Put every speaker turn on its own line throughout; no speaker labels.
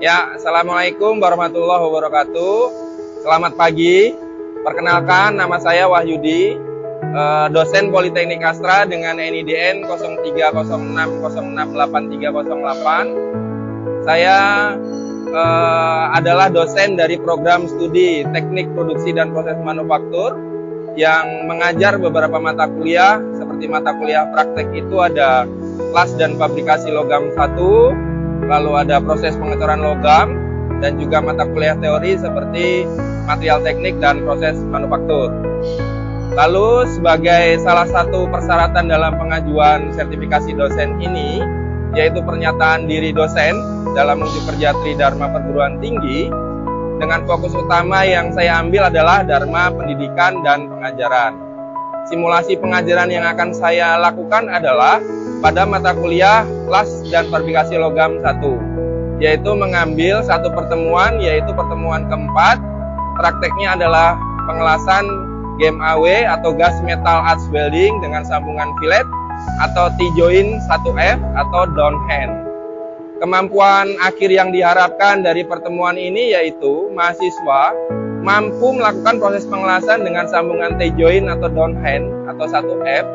Ya, Assalamualaikum warahmatullahi wabarakatuh. Selamat pagi. Perkenalkan, nama saya Wahyudi, dosen Politeknik Astra dengan NIDN 0306068308. Saya adalah dosen dari program studi Teknik Produksi dan Proses Manufaktur yang mengajar beberapa mata kuliah. Seperti mata kuliah praktek itu ada Las dan Fabrikasi Logam 1, lalu ada proses pengecoran logam, dan juga mata kuliah teori seperti material teknik dan proses manufaktur. Lalu sebagai salah satu persyaratan dalam pengajuan sertifikasi dosen ini, yaitu pernyataan diri dosen dalam unjuk kerja Tridharma Perguruan Tinggi, dengan fokus utama yang saya ambil adalah Dharma Pendidikan dan Pengajaran. Simulasi pengajaran yang akan saya lakukan adalah pada mata kuliah Las dan Fabrikasi Logam 1, yaitu mengambil satu pertemuan, yaitu pertemuan keempat. Prakteknya adalah pengelasan GMAW atau Gas Metal Arch Welding dengan sambungan fillet atau T-joint 1F atau downhand. Kemampuan akhir yang diharapkan dari pertemuan ini yaitu mahasiswa mampu melakukan proses pengelasan dengan sambungan T-joint atau downhand atau 1F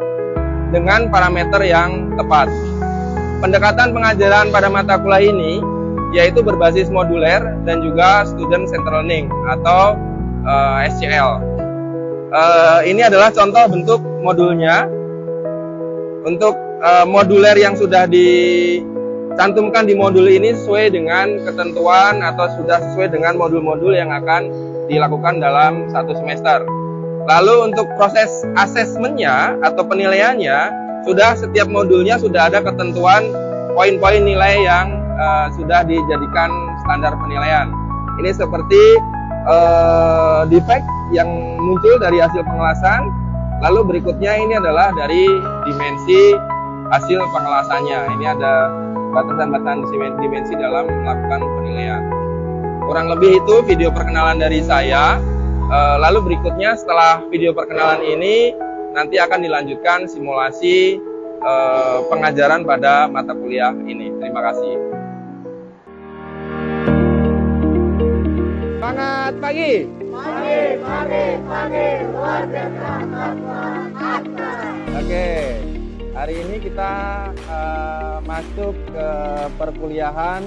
dengan parameter yang tepat. Pendekatan pengajaran pada mata kuliah ini yaitu berbasis moduler dan juga student centered learning atau SCL. Ini adalah contoh bentuk modulnya. Untuk moduler yang sudah dicantumkan di modul ini sesuai dengan ketentuan atau sudah sesuai dengan modul-modul yang akan dilakukan dalam satu semester. Lalu untuk proses asesmennya atau penilaiannya, sudah setiap modulnya sudah ada ketentuan poin-poin nilai yang sudah dijadikan standar penilaian. Ini seperti defect yang muncul dari hasil pengelasan. Lalu berikutnya ini adalah dari dimensi hasil pengelasannya. Ini ada batasan-batasan dimensi dalam melakukan penilaian. Kurang lebih itu video perkenalan dari saya. Lalu berikutnya setelah video perkenalan ini nanti akan dilanjutkan simulasi pengajaran pada mata kuliah ini. Terima kasih. Semangat pagi. Pagi, luar biasa. Oke, hari ini kita masuk ke perkuliahan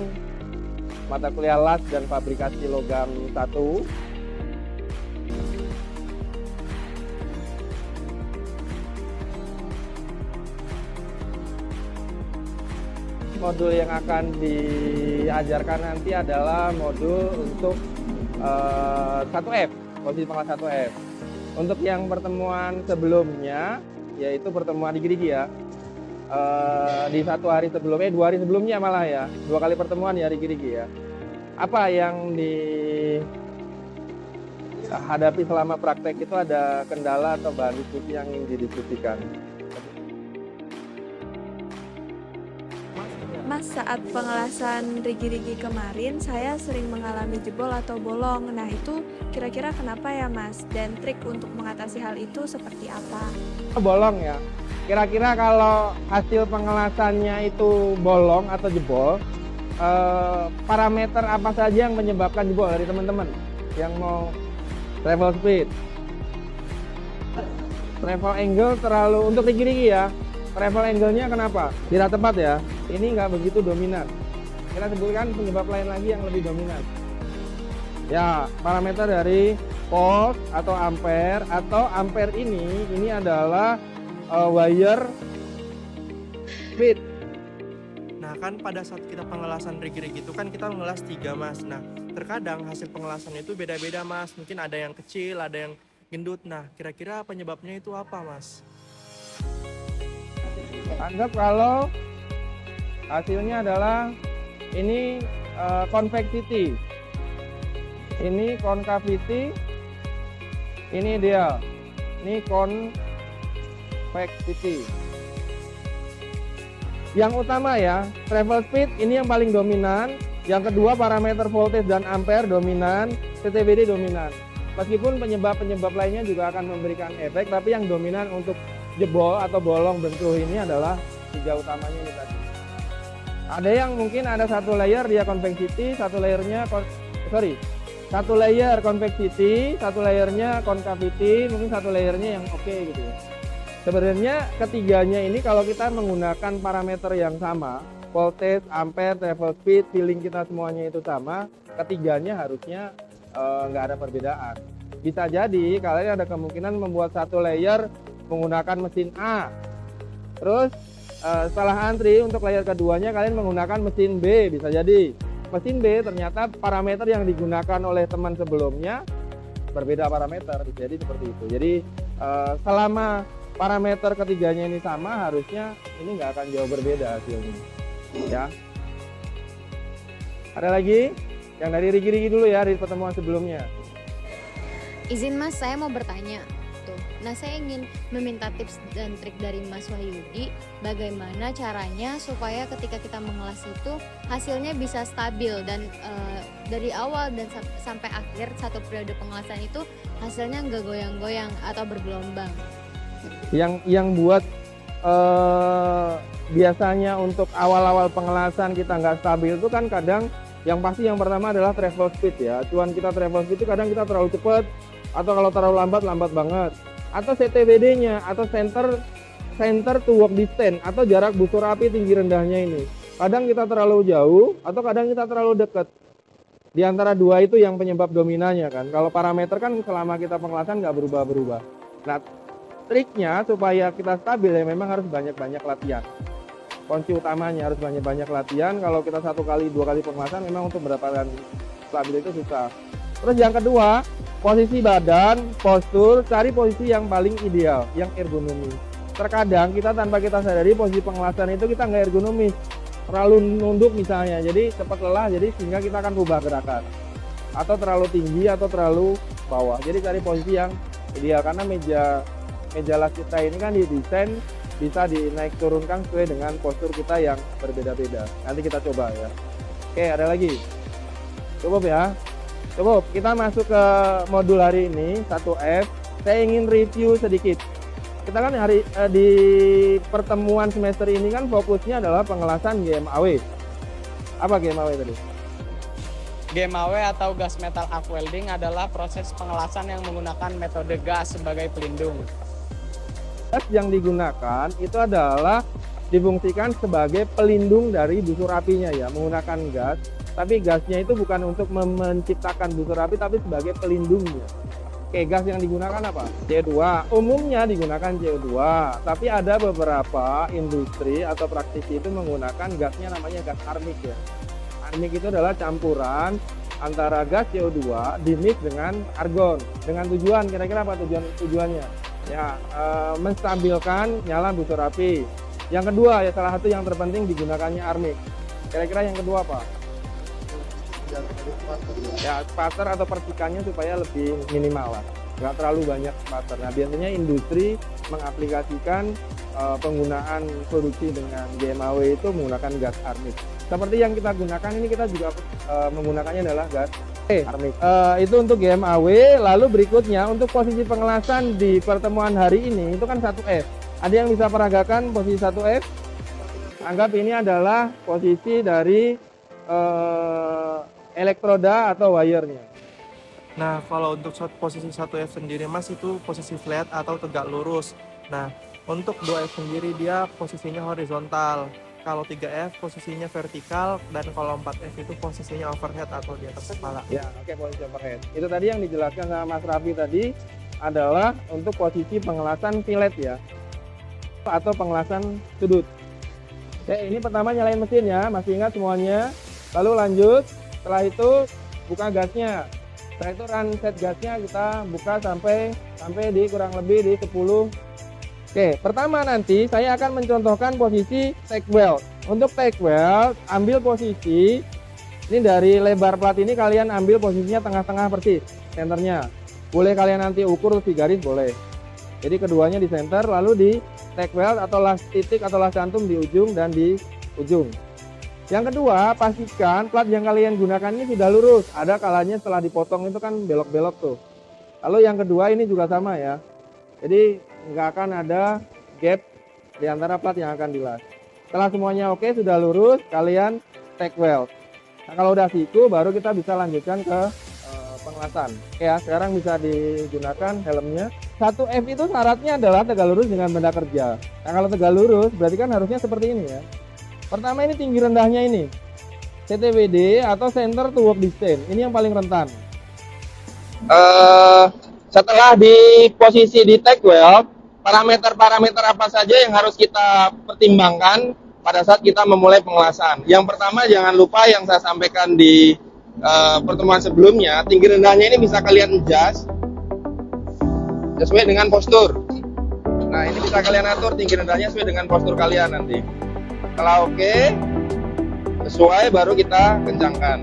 mata kuliah Las dan Fabrikasi Logam 1. Modul yang akan diajarkan nanti adalah modul untuk 1F, posisi pengelasan 1F. Untuk yang pertemuan sebelumnya, yaitu pertemuan di Gerigi ya, di 1 hari sebelumnya, 2 hari sebelumnya malah ya, 2 kali pertemuan ya di Gerigi ya. Apa yang dihadapi selama praktek itu, ada kendala atau bahan diskusi yang ingin didiskusikan?
Mas, saat pengelasan rigi-rigi kemarin, saya sering mengalami jebol atau bolong. Nah, itu kira-kira kenapa ya, Mas? Dan trik untuk mengatasi hal itu seperti apa?
Bolong ya. Kira-kira kalau hasil pengelasannya itu bolong atau jebol, parameter apa saja yang menyebabkan jebol dari teman-teman yang mau travel speed? Travel angle terlalu, untuk rigi-rigi ya, travel angle-nya kenapa? Tidak tepat ya. Ini nggak begitu dominan. Kita sebutkan penyebab lain lagi yang lebih dominan. Ya, parameter dari volt atau ampere ini adalah wire speed.
Nah, kan pada saat kita pengelasan rigi-rigi itu kan kita mengelas 3, Mas. Nah, terkadang hasil pengelasan itu beda-beda, Mas. Mungkin ada yang kecil, ada yang gendut. Nah, kira-kira penyebabnya itu apa, Mas?
Anggap kalau hasilnya adalah ini convexity, ini concavity, ini ideal, ini convexity. Yang utama ya, travel speed ini yang paling dominan. Yang kedua parameter voltage dan ampere dominan, TTBD dominan. Meskipun penyebab-penyebab lainnya juga akan memberikan efek, tapi yang dominan untuk jebol atau bolong bentuk ini adalah 3 utamanya ini tadi. Ada yang mungkin ada satu layer dia convexity, satu layernya satu layer convexity, satu layernya concavity, mungkin satu layernya yang oke gitu ya. Sebenarnya ketiganya ini kalau kita menggunakan parameter yang sama, voltage, ampere, travel speed, filling kita semuanya itu sama, ketiganya harusnya nggak ada perbedaan. Bisa jadi kalian ada kemungkinan membuat satu layer menggunakan mesin A, terus setelah antri untuk layer keduanya kalian menggunakan mesin B, bisa jadi mesin B ternyata parameter yang digunakan oleh teman sebelumnya berbeda parameter, bisa jadi seperti itu. Jadi selama parameter ketiganya ini sama, harusnya ini nggak akan jauh berbeda hasilnya ya. Ada lagi yang dari Rigi dulu ya, di pertemuan sebelumnya.
Izin Mas, saya mau bertanya. Nah, saya ingin meminta tips dan trik dari Mas Wahyudi, bagaimana caranya supaya ketika kita mengelas itu hasilnya bisa stabil dan dari awal dan sampai akhir satu periode pengelasan itu hasilnya nggak goyang-goyang atau bergelombang.
Yang buat biasanya untuk awal-awal pengelasan kita nggak stabil itu kan kadang yang pasti yang pertama adalah travel speed ya. Acuan kita travel speed itu kadang kita terlalu cepat, atau kalau terlalu lambat banget. Atau CTWD-nya atau center to work distance atau jarak busur api tinggi rendahnya ini. Kadang kita terlalu jauh atau kadang kita terlalu dekat. Di antara dua itu yang penyebab dominannya kan. Kalau parameter kan selama kita pengelasan nggak berubah-berubah. Nah, triknya supaya kita stabil ya memang harus banyak-banyak latihan. Kunci utamanya harus banyak-banyak latihan. Kalau kita 1 kali 2 kali pengelasan memang untuk mendapatkan stabil itu susah. Terus yang kedua, posisi badan, postur, cari posisi yang paling ideal, yang ergonomis. Terkadang kita tanpa kita sadari posisi pengelasan itu kita nggak ergonomis, terlalu nunduk misalnya, jadi cepat lelah, jadi sehingga kita akan ubah gerakan. Atau terlalu tinggi atau terlalu bawah. Jadi cari posisi yang ideal, karena meja las kita ini kan didesain bisa dinaik turunkan sesuai dengan postur kita yang berbeda-beda. Nanti kita coba ya. Oke, ada lagi. Cukup ya. Cukup, kita masuk ke modul hari ini 1F. Saya ingin review sedikit. Kita kan di pertemuan semester ini kan fokusnya adalah pengelasan GMAW. Apa GMAW tadi?
GMAW atau gas metal arc welding adalah proses pengelasan yang menggunakan metode gas sebagai pelindung.
Gas yang digunakan itu adalah difungsikan sebagai pelindung dari busur apinya ya, menggunakan gas. Tapi gasnya itu bukan untuk menciptakan busur api, tapi sebagai pelindungnya. Oke, gas yang digunakan apa? CO2. Umumnya digunakan CO2, tapi ada beberapa industri atau praktisi itu menggunakan gasnya namanya gas armik ya. Armik itu adalah campuran antara gas CO2 dimix dengan argon. Dengan tujuan, kira-kira apa tujuannya? Ya, menstabilkan nyala busur api. Yang kedua, ya salah satu yang terpenting digunakannya armik. Kira-kira yang kedua apa? Ya, spatter atau percikannya supaya lebih minimal lah, nggak terlalu banyak spatter. Nah, biasanya industri mengaplikasikan penggunaan produksi dengan GMAW itu menggunakan gas armik. Seperti yang kita gunakan ini, kita juga menggunakannya adalah gas armik. Itu untuk GMAW. Lalu berikutnya untuk posisi pengelasan di pertemuan hari ini itu kan 1F. Ada yang bisa peragakan posisi 1F? Anggap ini adalah posisi dari elektroda atau wire-nya.
Nah, kalau untuk posisi 1F sendiri Mas itu posisi flat atau tegak lurus. Nah, untuk 2F sendiri dia posisinya horizontal. Kalau 3F posisinya vertikal, dan kalau 4F itu posisinya overhead atau di atas kepala.
Ya, oke, posisi overhead. Itu tadi yang dijelaskan sama Mas Raffi tadi adalah untuk posisi pengelasan fillet ya, atau pengelasan sudut. Oke, ini pertama nyalain mesin ya, masih ingat semuanya. Lalu lanjut, setelah itu buka gasnya. Setelah itu run set gasnya kita buka sampai di kurang lebih di 10. Oke, pertama nanti saya akan mencontohkan posisi take weld. Untuk take weld, ambil posisi ini dari lebar plat ini, kalian ambil posisinya tengah-tengah persis, senternya. Boleh kalian nanti ukur di garis, boleh. Jadi keduanya di center, lalu di take weld atau las titik atau las cantum di ujung dan di ujung. Yang kedua, pastikan plat yang kalian gunakan ini sudah lurus. Ada kalanya setelah dipotong itu kan belok-belok tuh. Lalu yang kedua ini juga sama ya. Jadi nggak akan ada gap di antara plat yang akan dilas.
Setelah semuanya oke, sudah lurus, kalian take weld. Nah, kalau udah siku, baru kita bisa lanjutkan ke pengelasan. Oke ya, sekarang bisa digunakan helmnya. 1F itu syaratnya adalah tegak lurus dengan benda kerja. Nah, kalau tegak lurus, berarti kan harusnya seperti ini ya. Pertama ini tinggi rendahnya ini. CTWD atau center to work distance. Ini yang paling rentan.
Setelah di posisi di take weld, parameter-parameter apa saja yang harus kita pertimbangkan pada saat kita memulai pengelasan. Yang pertama, jangan lupa yang saya sampaikan di pertemuan sebelumnya, tinggi rendahnya ini bisa kalian adjust sesuai dengan postur. Nah, ini bisa kalian atur tinggi rendahnya sesuai dengan postur kalian nanti. Setelah oke, sesuai, baru kita kencangkan.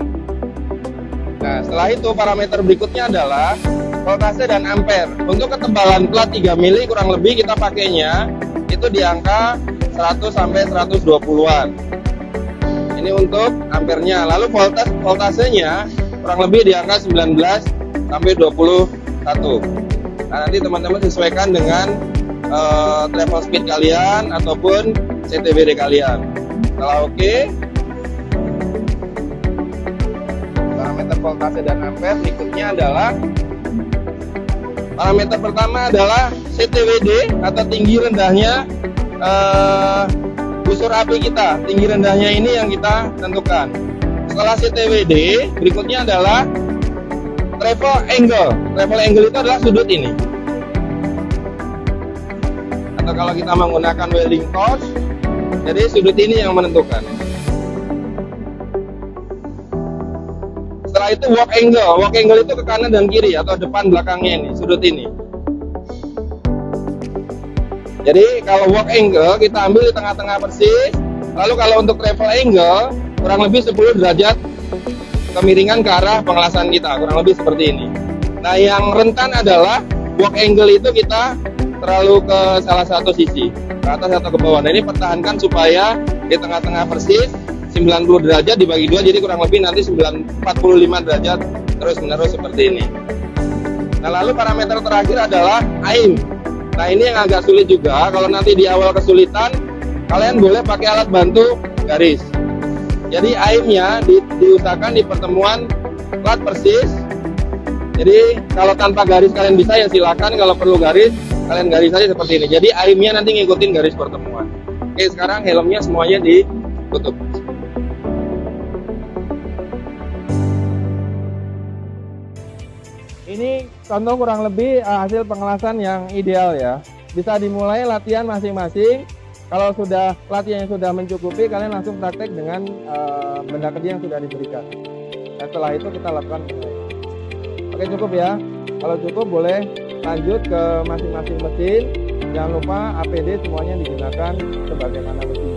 Nah, setelah itu parameter berikutnya adalah voltase dan ampere. Untuk ketebalan plat 3 mili kurang lebih kita pakainya itu di angka 100 sampai 120-an. Ini untuk ampernya. Lalu voltasenya kurang lebih di angka 19 sampai 21. Nah, nanti teman-teman sesuaikan dengan travel speed kalian ataupun CTWD kalian. Setelah oke, parameter voltase dan ampere berikutnya adalah parameter pertama adalah CTWD atau tinggi rendahnya busur api kita. Tinggi rendahnya ini yang kita tentukan. Setelah CTWD, berikutnya adalah travel angle. Travel angle itu adalah sudut ini. Atau kalau kita menggunakan welding torch, jadi sudut ini yang menentukan. Setelah itu walk angle. Walk angle itu ke kanan dan kiri atau depan belakangnya ini, sudut ini. Jadi kalau walk angle kita ambil di tengah-tengah persis. Lalu kalau untuk travel angle kurang lebih 10 derajat kemiringan ke arah pengelasan kita, kurang lebih seperti ini. Nah, yang rentan adalah walk angle itu kita terlalu ke salah satu sisi, ke atas atau ke bawah. Nah, ini pertahankan supaya di tengah-tengah persis 90 derajat dibagi dua, jadi kurang lebih nanti 45 derajat terus menerus seperti ini. Nah, lalu parameter terakhir adalah aim. Nah, ini yang agak sulit juga. Kalau nanti di awal kesulitan, kalian boleh pakai alat bantu garis. Jadi aimnya diusahakan di pertemuan plat persis. Jadi kalau tanpa garis kalian bisa ya silakan. Kalau perlu garis, kalian garis saja seperti ini. Jadi aimnya nanti ngikutin garis pertemuan. Oke, sekarang helmnya semuanya ditutup.
Ini contoh kurang lebih hasil pengelasan yang ideal ya. Bisa dimulai latihan masing-masing. Kalau sudah latihannya sudah mencukupi, kalian langsung praktek dengan benda kerja yang sudah diberikan. Nah, setelah itu kita lakukan penilaian. Oke, cukup ya. Kalau cukup boleh lanjut ke masing-masing mesin. Jangan lupa APD semuanya digunakan sebagaimana mestinya.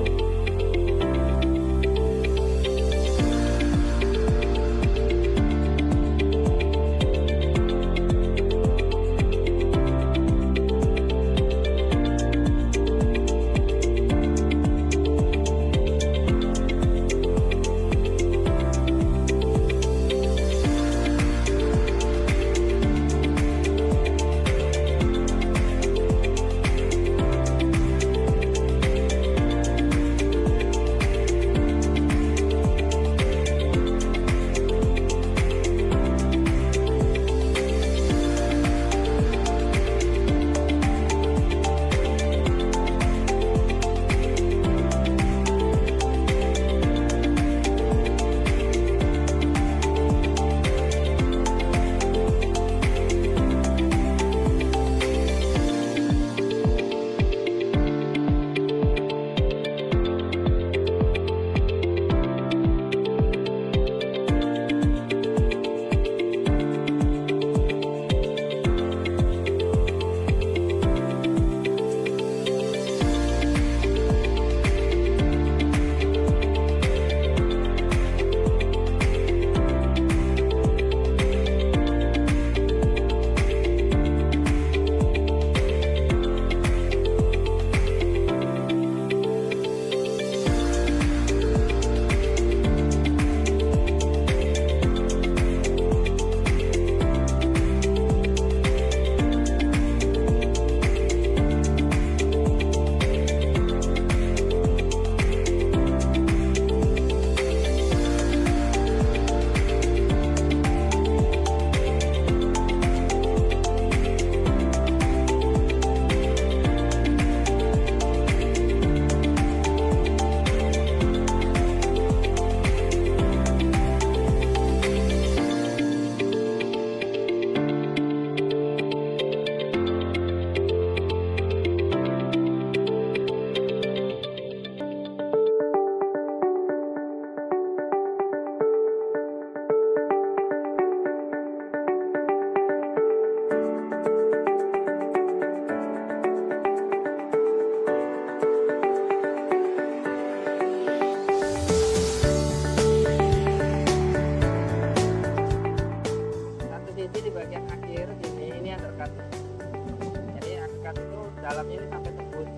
dalamnya ini sampai tembus.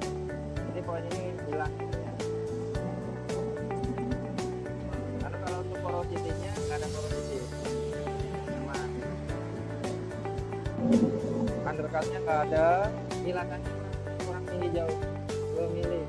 Jadi pokoknya ini hilang gitu ya. Lalu kalau untuk porosity-nya nggak ada porosity, aman. Undercutnya nggak ada, hilangannya kurang mili jauh, 2 mili.